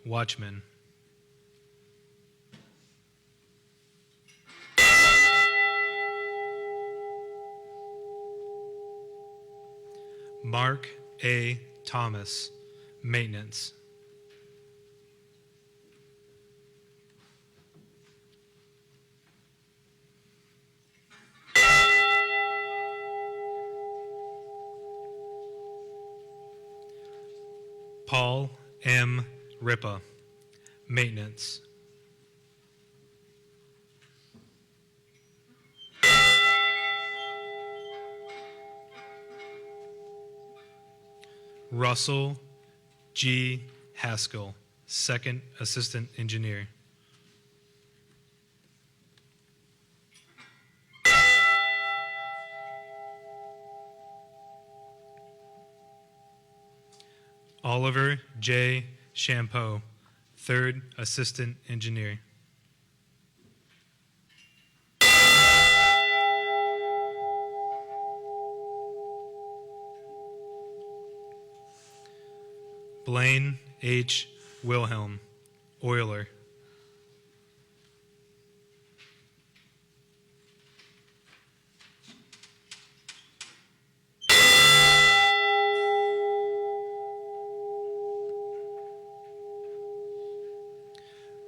watchman. Mark A. Thomas, maintenance. Paul M. Ripa, maintenance. Russell G. Haskell, second assistant engineer. Oliver J. Champeau, third assistant engineer. Blaine H. Wilhelm, oiler.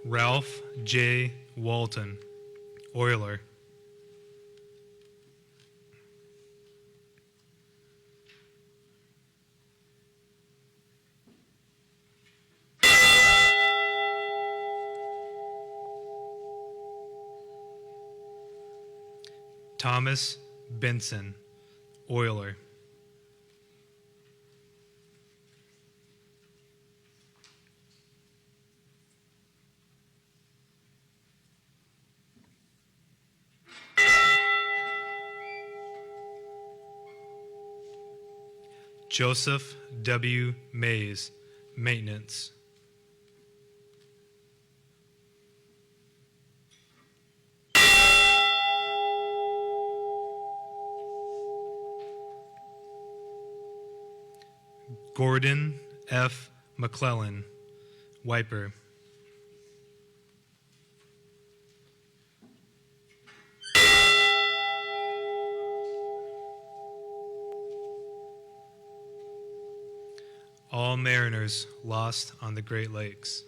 Ralph J. Walton, oiler. Thomas Benson, oiler. Joseph W. Mays, maintenance. Gordon F. McClellan, wiper. All mariners lost on the Great Lakes.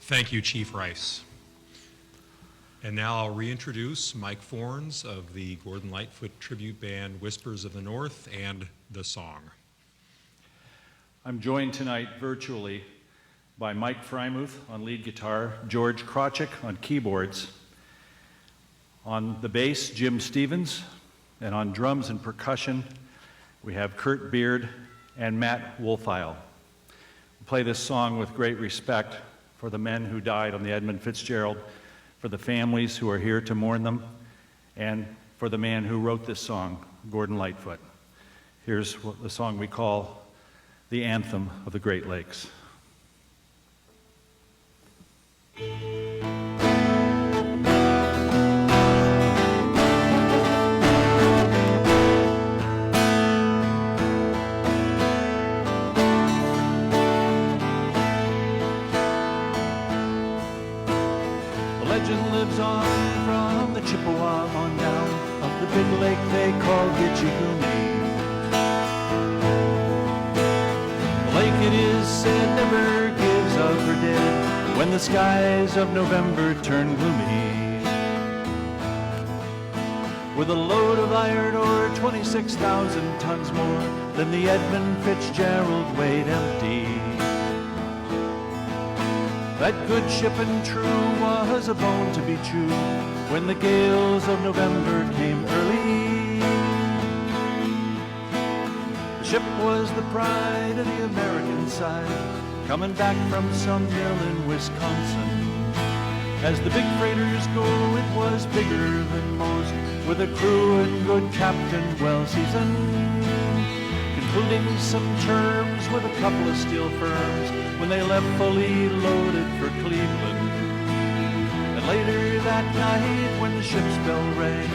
Thank you, Chief Rice. And now I'll reintroduce Mike Fornes of the Gordon Lightfoot Tribute Band Whispers of the North and the song. I'm joined tonight virtually by Mike Frymuth on lead guitar, George Krawczyk on keyboards, on the bass, Jim Stevens, and on drums and percussion, we have Kurt Beard and Matt Wolfile. We play this song with great respect for the men who died on the Edmund Fitzgerald, for the families who are here to mourn them, and for the man who wrote this song, Gordon Lightfoot. Here's the song we call the Anthem of the Great Lakes. Lives on from the Chippewa on down up the big lake they call Gitchigumi. The lake, it is said, never gives up her dead when the skies of November turn gloomy. With a load of iron ore, 26,000 tons more than the Edmund Fitzgerald weighed empty. That good ship and true was a bone to be chewed when the gales of November came early. The ship was the pride of the American side, coming back from some mill in Wisconsin. As the big freighters go, it was bigger than most, with a crew and good captain well seasoned, concluding some terms with a couple of steel firms when they left fully loaded for Cleveland. And later that night when the ship's bell rang,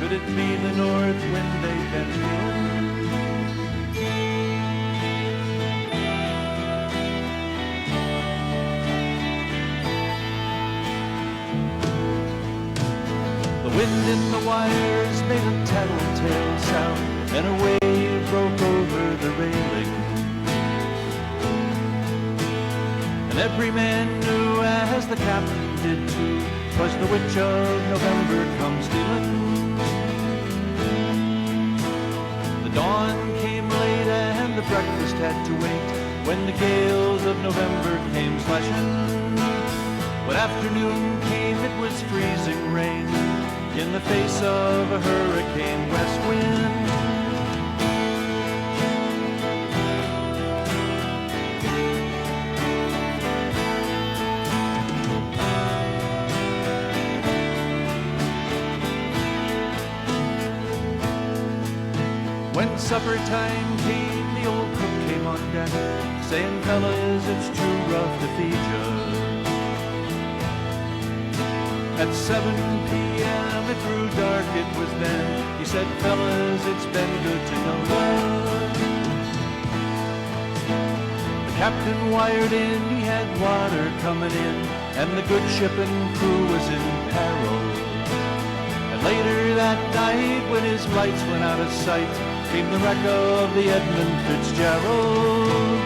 could it be the north wind they'd been feeling? The wind in the wires made a tattletale sound, and a wave broke over the railing. And every man knew, as the captain did too, 'twas the witch of November come stealing. The dawn came late and the breakfast had to wait when the gales of November came slashing. When afternoon came, it was freezing rain in the face of a hurricane west wind. Well, supper time came, the old cook came on deck, saying, fellas, it's too rough to feed ya. At 7 p.m. it grew dark, it was then. He said, fellas, it's been good to know ya. The captain wired in, he had water coming in, and the good ship and crew was in peril. And later that night, when his lights went out of sight, came the wreck of the Edmund Fitzgerald.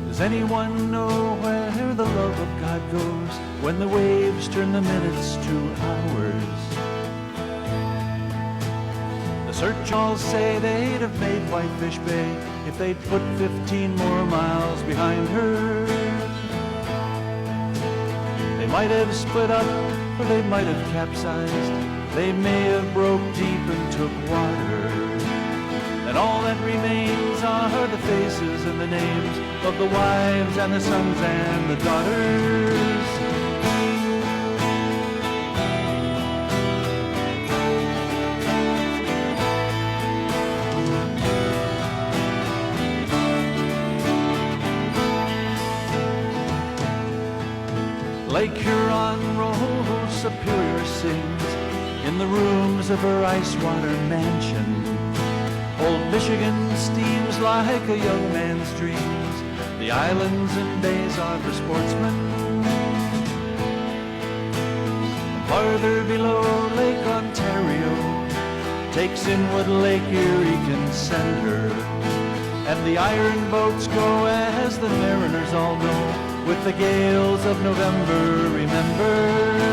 Does anyone know where the love of God goes when the waves turn the minutes to hours? The search all say they'd have made Whitefish Bay if they'd put 15 more miles behind her. They might have split up, or they might have capsized. They may have broke deep and took water. And all that remains are the faces and the names of the wives and the sons and the daughters. Lake Huron rolls, Superior sings in the rooms of her ice-water mansion. Old Michigan steams like a young man's dreams. The islands and bays are for sportsmen. And farther below, Lake Ontario takes in what Lake Erie can send her. And the iron boats go, as the mariners all know, with the gales of November remembered.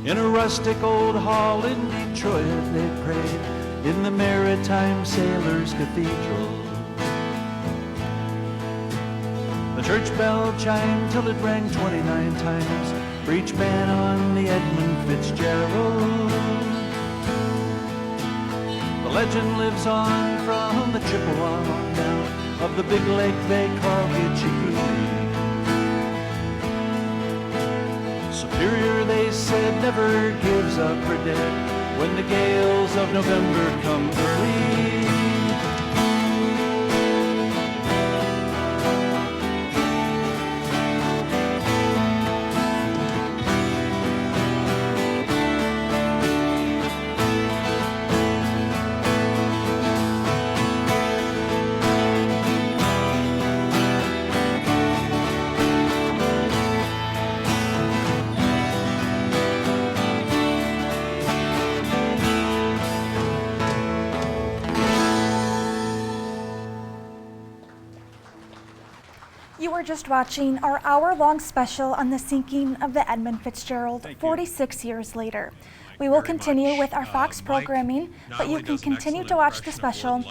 In a rustic old hall in Detroit they prayed, in the Maritime Sailors Cathedral. The church bell chimed till it rang 29 times for each man on the Edmund Fitzgerald. The legend lives on from the Chippewa on down of the big lake they call Gitchigee. Superior, they said, never gives up her dead when the gales of November come early. You were just watching our hour-long special on the sinking of the Edmund Fitzgerald 46 years later. We will continue with our Fox programming, but you can continue to watch the special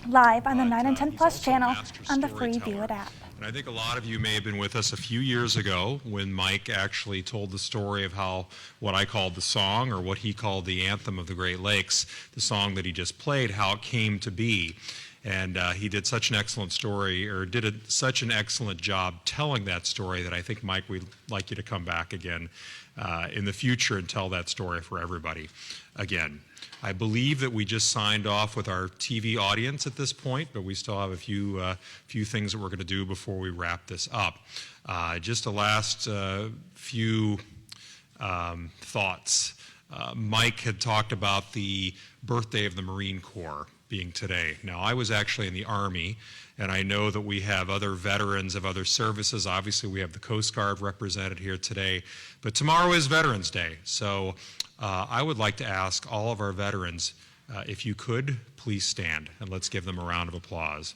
live on the 9 and 10 Plus channel on the free View It app. And I think a lot of you may have been with us a few years ago when Mike actually told the story of how what I called the song, or what he called the anthem of the Great Lakes, the song that he just played, how it came to be. And he did such an excellent story, or did such an excellent job telling that story, that I think, Mike, we'd like you to come back again in the future and tell that story for everybody again. I believe that we just signed off with our TV audience at this point, but we still have a few things that we're going to do before we wrap this up. Just a last few thoughts. Mike had talked about the birthday of the Marine Corps being today. Now, I was actually in the Army, and I know that we have other veterans of other services. Obviously, we have the Coast Guard represented here today, but tomorrow is Veterans Day. So I would like to ask all of our veterans, if you could, please stand, and let's give them a round of applause.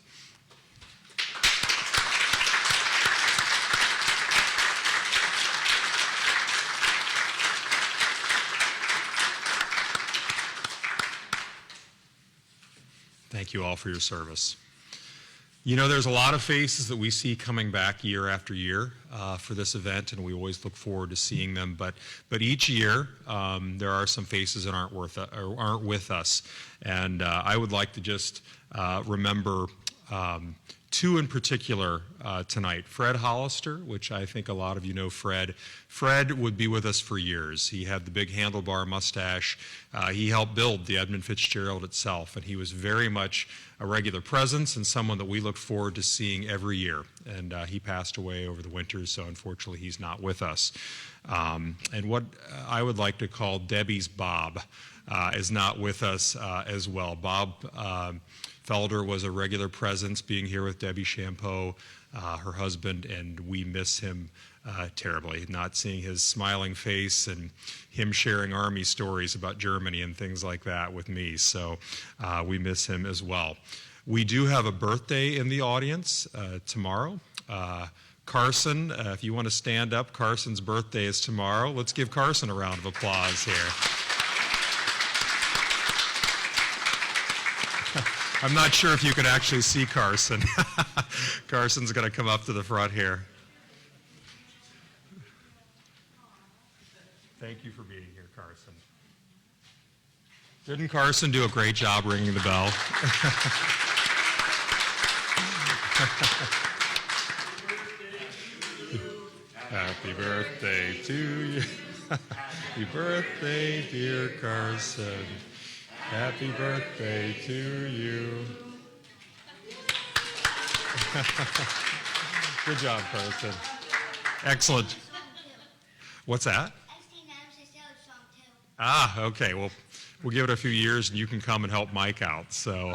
Thank you all for your service. You know, there's a lot of faces that we see coming back year after year for this event, and we always look forward to seeing them. But each year, there are some faces that aren't with us, and I would like to just remember two in particular tonight. Fred Hollister, which I think a lot of you know Fred. Fred would be with us for years. He had the big handlebar mustache. He helped build the Edmund Fitzgerald itself, and he was very much a regular presence and someone that we look forward to seeing every year. And he passed away over the winter, so unfortunately he's not with us. And what I would like to call Debbie's Bob is not with us as well. Bob Felder was a regular presence, being here with Debbie Champeau, her husband, and we miss him terribly. Not seeing his smiling face and him sharing Army stories about Germany and things like that with me, so we miss him as well. We do have a birthday in the audience tomorrow. Carson, if you want to stand up, Carson's birthday is tomorrow. Let's give Carson a round of applause here. I'm not sure if you can actually see Carson. Carson's going to come up to the front here. Thank you for being here, Carson. Didn't Carson do a great job ringing the bell? Happy birthday to you. Happy birthday, dear Carson. Happy birthday to you. Good job, Carson. Excellent. What's that? Ah, okay. Well, we'll give it a few years and you can come and help Mike out. So.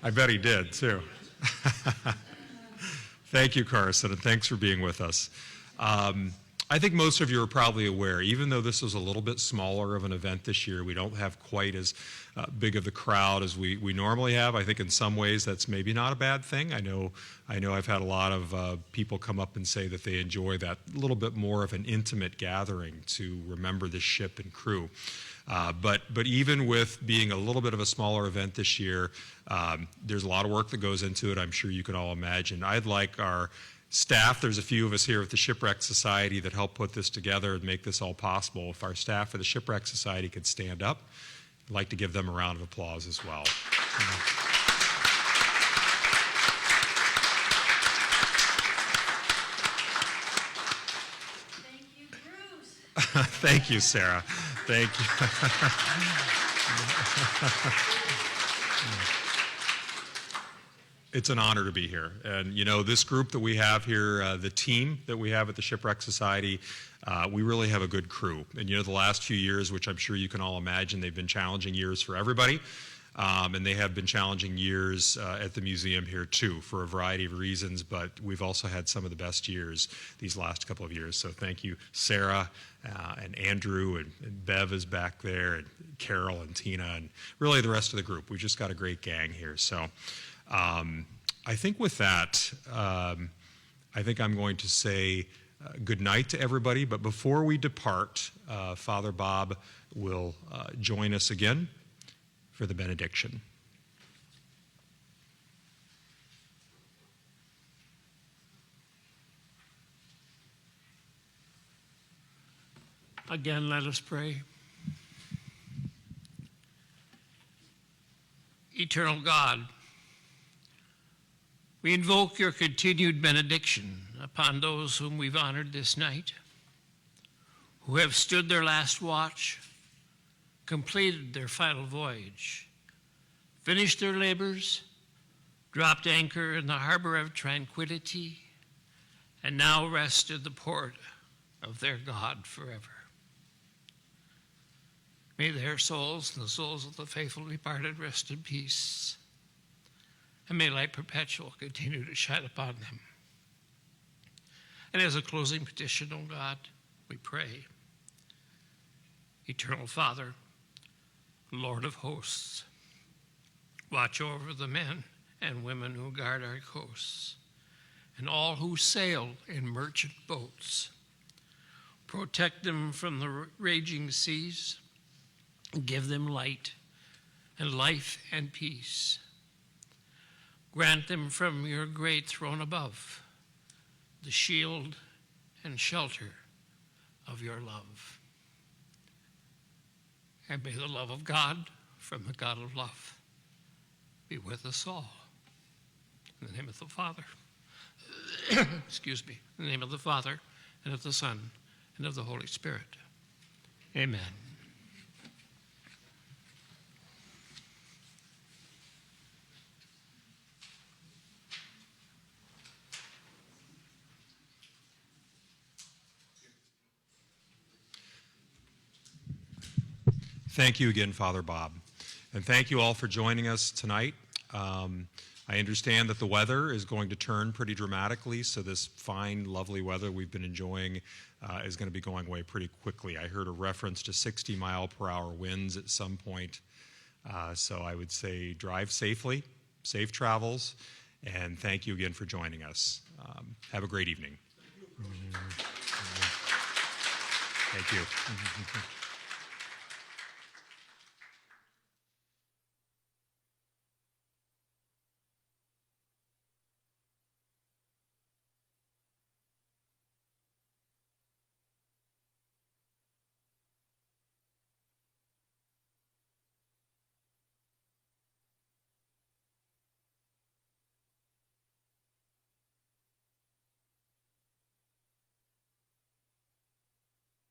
I bet he did, too. Thank you, Carson, and thanks for being with us. I think most of you are probably aware, even though this is a little bit smaller of an event this year, we don't have quite as big of the crowd as we normally have. I think in some ways that's maybe not a bad thing. I know I've had a lot of people come up and say that they enjoy that little bit more of an intimate gathering to remember the ship and crew. But even with being a little bit of a smaller event this year, there's a lot of work that goes into it. I'm sure you can all imagine. I'd like our staff, there's a few of us here at the Shipwreck Society that help put this together and make this all possible. If our staff at the Shipwreck Society could stand up, I'd like to give them a round of applause as well. Thank you, Bruce. Thank you, Sarah. Thank you. It's an honor to be here. And, you know, this group that we have here, the team that we have at the Shipwreck Society, we really have a good crew. And, you know, the last few years, which I'm sure you can all imagine, they've been challenging years for everybody. And they have been challenging years at the museum here, too, for a variety of reasons. But we've also had some of the best years these last couple of years. So thank you, Sarah and Andrew, and Bev is back there, and Carol and Tina, and really the rest of the group. We've just got a great gang here. So I think with that, I think I'm going to say good night to everybody. But before we depart, Father Bob will join us again for the benediction. Again, let us pray. Eternal God, we invoke your continued benediction upon those whom we've honored this night, who have stood their last watch, completed their final voyage, finished their labors, dropped anchor in the harbor of tranquility, and now rest in the port of their God forever. May their souls and the souls of the faithful departed rest in peace. And may light perpetual continue to shine upon them. And as a closing petition, O God, we pray. Eternal Father, Lord of hosts, watch over the men and women who guard our coasts, and all who sail in merchant boats. Protect them from the raging seas, give them light and life and peace. Grant them from your great throne above the shield and shelter of your love. And may the love of God from the God of love be with us all. In the name of the Father, excuse me, in the name of the Father, and of the Son, and of the Holy Spirit. Amen. Thank you again, Father Bob. And thank you all for joining us tonight. I understand that the weather is going to turn pretty dramatically, so this fine, lovely weather we've been enjoying is going to be going away pretty quickly. I heard a reference to 60-mile-per-hour winds at some point, so I would say drive safely, safe travels, and thank you again for joining us. Have a great evening. Thank you.